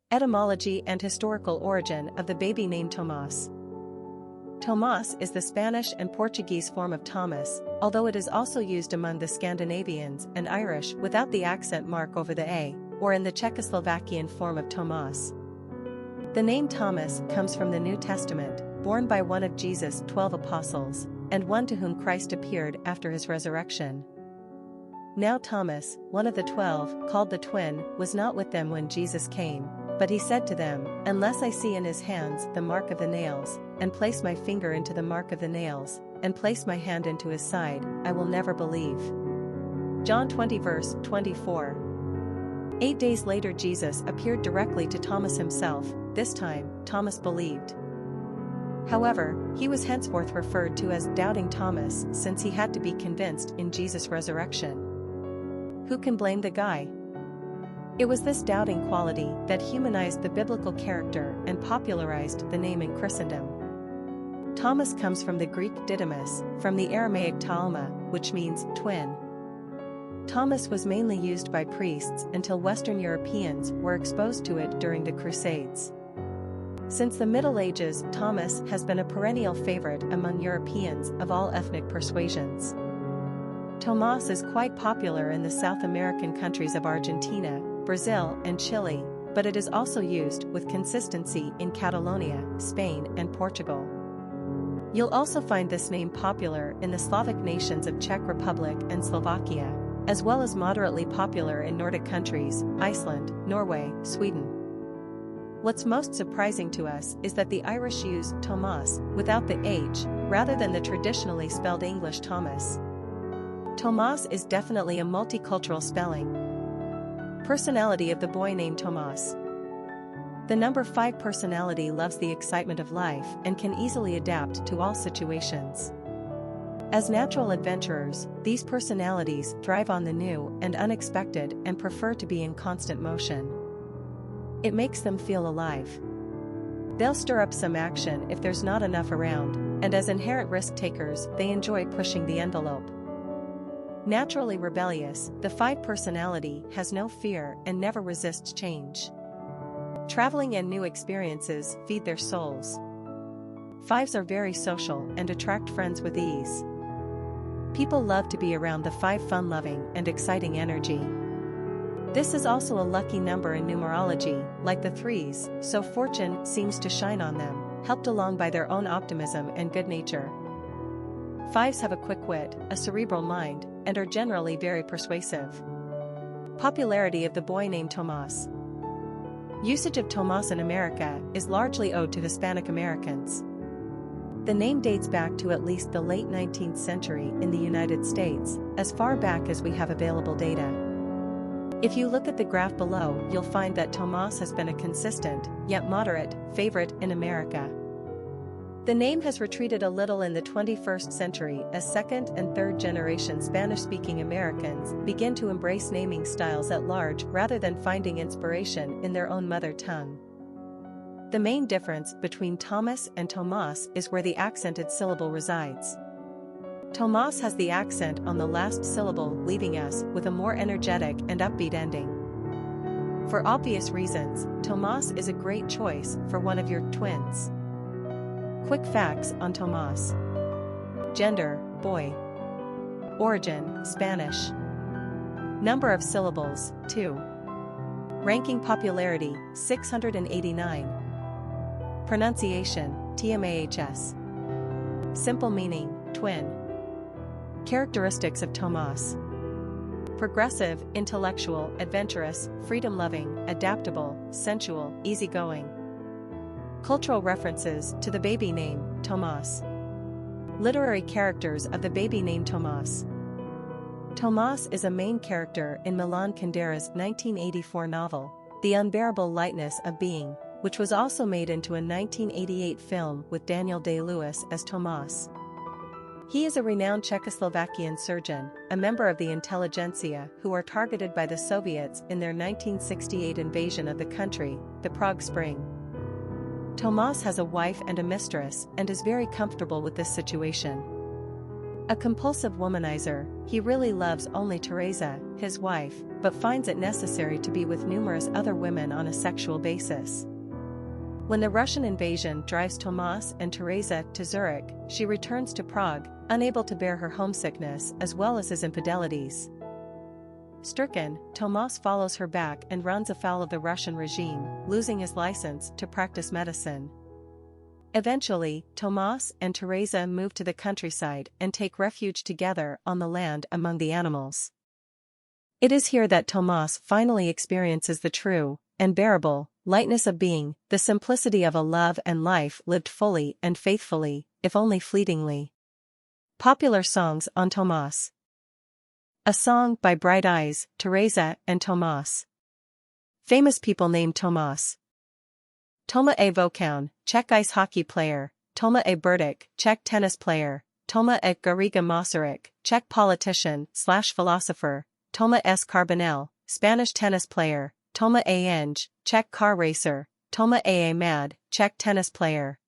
Etymology and historical origin of the baby name Tomás. Tomás is the Spanish and Portuguese form of Thomas, although it is also used among the Scandinavians and Irish without the accent mark over the A, or in the Czechoslovakian form of Tomáš. The name Thomas comes from the New Testament, borne by one of Jesus' 12 apostles, and one to whom Christ appeared after his resurrection. Now Thomas, one of the 12, called the twin, was not with them when Jesus came, but he said to them, "Unless I see in his hands the mark of the nails, and place my finger into the mark of the nails, and place my hand into his side, I will never believe." John 20 verse 24. 8 days later Jesus appeared directly to Thomas himself. This time, Thomas believed. However, he was henceforth referred to as Doubting Thomas since he had to be convinced in Jesus' resurrection. Who can blame the guy? It was this doubting quality that humanized the biblical character and popularized the name in Christendom. Thomas comes from the Greek Didymus, from the Aramaic Talma, which means twin. Thomas was mainly used by priests until Western Europeans were exposed to it during the Crusades. Since the Middle Ages, Thomas has been a perennial favorite among Europeans of all ethnic persuasions. Tomás is quite popular in the South American countries of Argentina, Brazil, and Chile, but it is also used with consistency in Catalonia, Spain, and Portugal. You'll also find this name popular in the Slavic nations of Czech Republic and Slovakia, as well as moderately popular in Nordic countries, Iceland, Norway, Sweden. What's most surprising to us is that the Irish use Tomás without the H, rather than the traditionally spelled English Thomas. Tomás is definitely a multicultural spelling. Personality of the boy named Tomás. The number 5 personality loves the excitement of life and can easily adapt to all situations. As natural adventurers, these personalities thrive on the new and unexpected and prefer to be in constant motion. It makes them feel alive. They'll stir up some action if there's not enough around, and as inherent risk takers, they enjoy pushing the envelope. Naturally rebellious, the 5 personality has no fear and never resists change. Traveling and new experiences feed their souls. 5s are very social and attract friends with ease. People love to be around the 5 fun-loving and exciting energy. This is also a lucky number in numerology, like the 3s, so fortune seems to shine on them, helped along by their own optimism and good nature. 5s have a quick wit, a cerebral mind, and are generally very persuasive. Popularity of the boy named Tomás. Usage of Tomás in America is largely owed to Hispanic-Americans. The name dates back to at least the late 19th century in the United States, as far back as we have available data. If you look at the graph below, you'll find that Tomás has been a consistent, yet moderate, favorite in America. The name has retreated a little in the 21st century as second and third generation Spanish-speaking Americans begin to embrace naming styles at large rather than finding inspiration in their own mother tongue. The main difference between Thomas and Tomás is where the accented syllable resides. Tomás has the accent on the last syllable, leaving us with a more energetic and upbeat ending. For obvious reasons, Tomás is a great choice for one of your twins. Quick facts on Tomás. Gender, boy. Origin, Spanish. Number of syllables, 2. Ranking popularity, 689. Pronunciation, Tmahs. Simple meaning, twin. Characteristics of Tomás. Progressive, intellectual, adventurous, freedom-loving, adaptable, sensual, easygoing. Cultural references to the baby name, Tomás. Literary characters of the baby name Tomás. Tomás is a main character in Milan Kundera's 1984 novel, The Unbearable Lightness of Being, which was also made into a 1988 film with Daniel Day-Lewis as Tomás. He is a renowned Czechoslovakian surgeon, a member of the intelligentsia who are targeted by the Soviets in their 1968 invasion of the country, the Prague Spring. Tomás has a wife and a mistress and is very comfortable with this situation. A compulsive womanizer, he really loves only Teresa, his wife, but finds it necessary to be with numerous other women on a sexual basis. When the Russian invasion drives Tomas and Teresa to Zurich, she returns to Prague, unable to bear her homesickness as well as his infidelities. Stricken, Tomas follows her back and runs afoul of the Russian regime, losing his license to practice medicine. Eventually, Tomas and Teresa move to the countryside and take refuge together on the land among the animals. It is here that Tomas finally experiences the true, unbearable, lightness of being, the simplicity of a love and life lived fully and faithfully, if only fleetingly. Popular songs on Tomas. A song by Bright Eyes, Teresa and Tomas. Famous people named Tomas. Tomáš Vokoun, Czech ice hockey player. Tomáš Burdick, Czech tennis player. Tomáš Garriga Masaryk, Czech politician/philosopher. Tomás Carbonell, Spanish tennis player. Tomáš Eng, Czech car racer. Tomáš Mad, Czech tennis player.